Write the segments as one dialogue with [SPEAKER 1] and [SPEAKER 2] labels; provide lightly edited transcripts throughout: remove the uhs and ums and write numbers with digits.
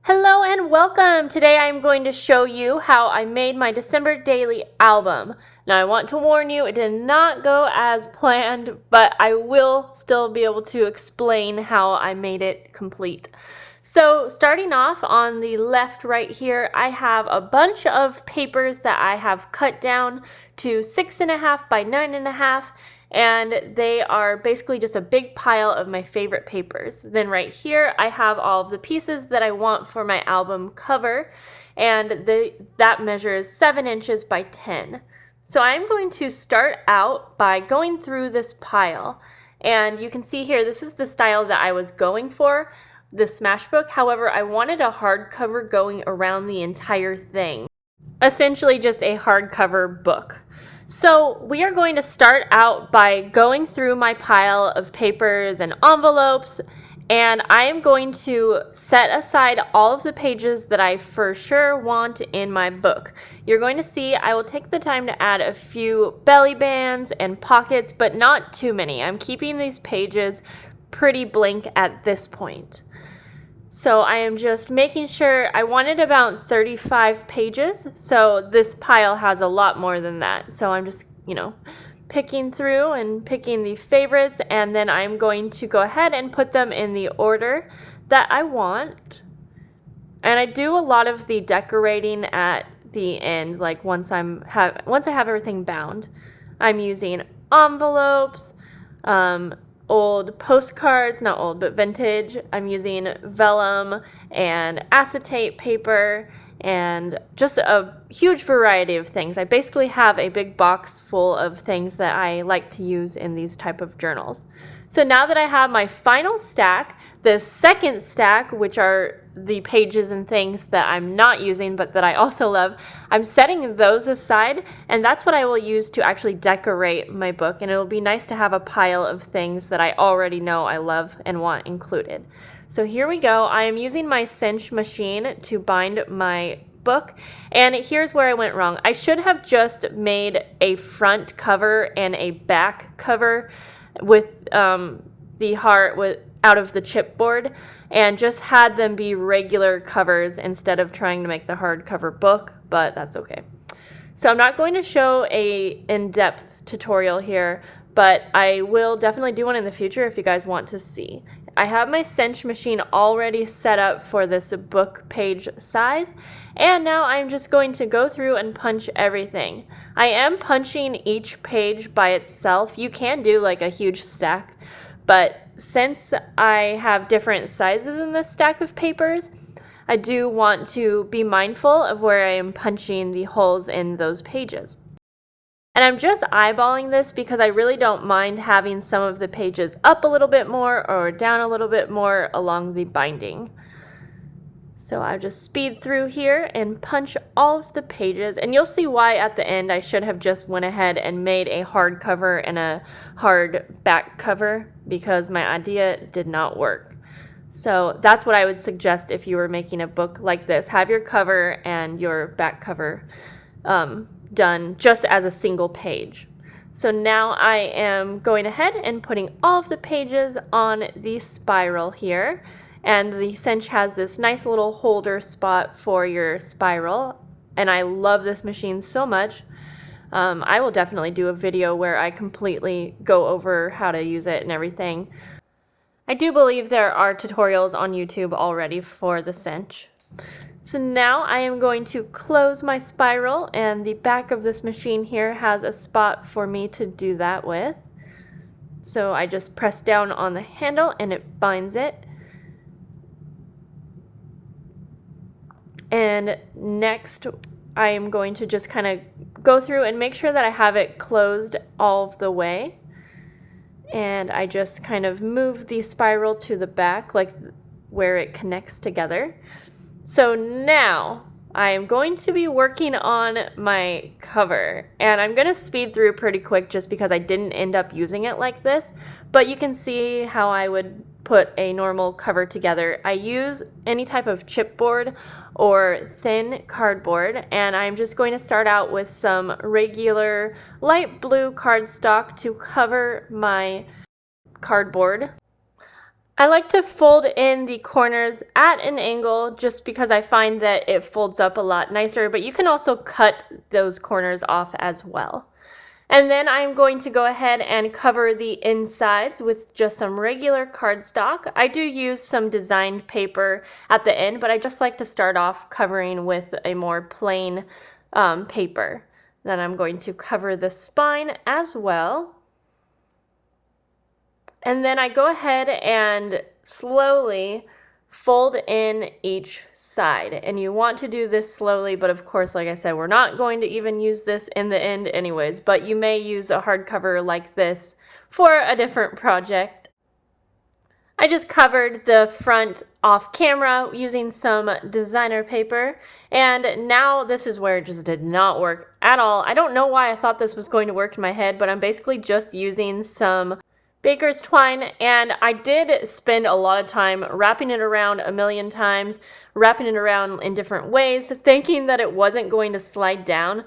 [SPEAKER 1] Hello and welcome! Today I'm going to show you how I made my December daily album. Now I want to warn you, it did not go as planned, but I will still be able to explain how I made it complete. So starting off on the left right here, I have a bunch of papers that I have cut down to 6.5 by 9.5, and they are basically just a big pile of my favorite papers. Then right here I have all of the pieces that I want for my album cover, and that measures 7 inches by 10. So I'm going to start out by going through this pile, and you can see here this is the style that I was going for, the Smashbook. However, I wanted a hardcover going around the entire thing, essentially just a hardcover book. So we are going to start out by going through my pile of papers and envelopes, and I am going to set aside all of the pages that I for sure want in my book. You're going to see I will take the time to add a few belly bands and pockets, but not too many. I'm keeping these pages pretty blank at this point. So I am just making sure. I wanted about 35 pages, so this pile has a lot more than that. So I'm just, picking through and picking the favorites, and then I'm going to go ahead and put them in the order that I want. And I do a lot of the decorating at the end, like once I have everything bound. I'm using envelopes, old postcards, not old, but vintage. I'm using vellum and acetate paper and just a huge variety of things. I basically have a big box full of things that I like to use in these type of journals. So now that I have my final stack, the second stack, which are the pages and things that I'm not using but that I also love, I'm setting those aside, and that's what I will use to actually decorate my book, and it'll be nice to have a pile of things that I already know I love and want included. So here we go. I am using my Cinch machine to bind my book, and here's where I went wrong. I should have just made a front cover and a back cover with the heart out of the chipboard, and just had them be regular covers instead of trying to make the hardcover book, but that's okay. So I'm not going to show a in-depth tutorial here, but I will definitely do one in the future if you guys want to see. I have my Cinch machine already set up for this book page size, and now I'm just going to go through and punch everything. I am punching each page by itself. You can do like a huge stack, but since I have different sizes in this stack of papers, I do want to be mindful of where I am punching the holes in those pages. And I'm just eyeballing this because I really don't mind having some of the pages up a little bit more or down a little bit more along the binding. So I just speed through here and punch all of the pages, and you'll see why at the end I should have just went ahead and made a hard cover and a hard back cover because my idea did not work. So that's what I would suggest if you were making a book like this. Have your cover and your back cover done just as a single page. So now I am going ahead and putting all of the pages on the spiral here, and the Cinch has this nice little holder spot for your spiral, and I love this machine so much. I will definitely do a video where I completely go over how to use it and everything. I do believe there are tutorials on YouTube already for the Cinch. So now I am going to close my spiral, and the back of this machine here has a spot for me to do that with. So I just press down on the handle and it binds it. And next I am going to just kind of go through and make sure that I have it closed all of the way. And I just kind of move the spiral to the back, like where it connects together. So now I am going to be working on my cover, and I'm going to speed through pretty quick just because I didn't end up using it like this, but you can see how I would put a normal cover together. I use any type of chipboard or thin cardboard, and I'm just going to start out with some regular light blue cardstock to cover my cardboard. I like to fold in the corners at an angle just because I find that it folds up a lot nicer, but you can also cut those corners off as well. And then I'm going to go ahead and cover the insides with just some regular cardstock. I do use some designed paper at the end, but I just like to start off covering with a more plain paper. Then I'm going to cover the spine as well. And then I go ahead and slowly fold in each side. And you want to do this slowly, but of course, like I said, we're not going to even use this in the end anyways, but you may use a hardcover like this for a different project. I just covered the front off camera using some designer paper, and now this is where it just did not work at all. I don't know why I thought this was going to work in my head, but I'm basically just using some baker's twine, and I did spend a lot of time wrapping it around a million times, wrapping it around in different ways, thinking that it wasn't going to slide down,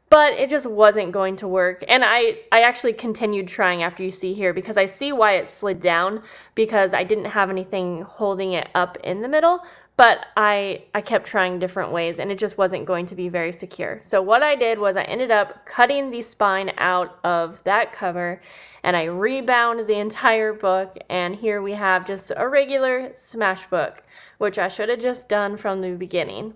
[SPEAKER 1] but it just wasn't going to work. And I actually continued trying after you see here because I see why it slid down because I didn't have anything holding it up in the middle. But I kept trying different ways and it just wasn't going to be very secure. So what I did was I ended up cutting the spine out of that cover and I rebound the entire book, and here we have just a regular Smashbook, which I should have just done from the beginning.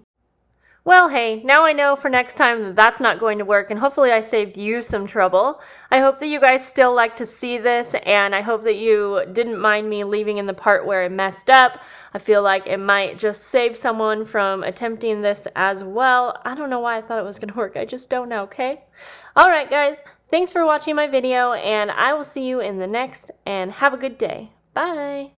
[SPEAKER 1] Well, hey, now I know for next time that that's not going to work, and hopefully I saved you some trouble. I hope that you guys still like to see this, and I hope that you didn't mind me leaving in the part where I messed up. I feel like it might just save someone from attempting this as well. I don't know why I thought it was going to work. I just don't know, okay? Alright, guys. Thanks for watching my video, and I will see you in the next, and have a good day. Bye!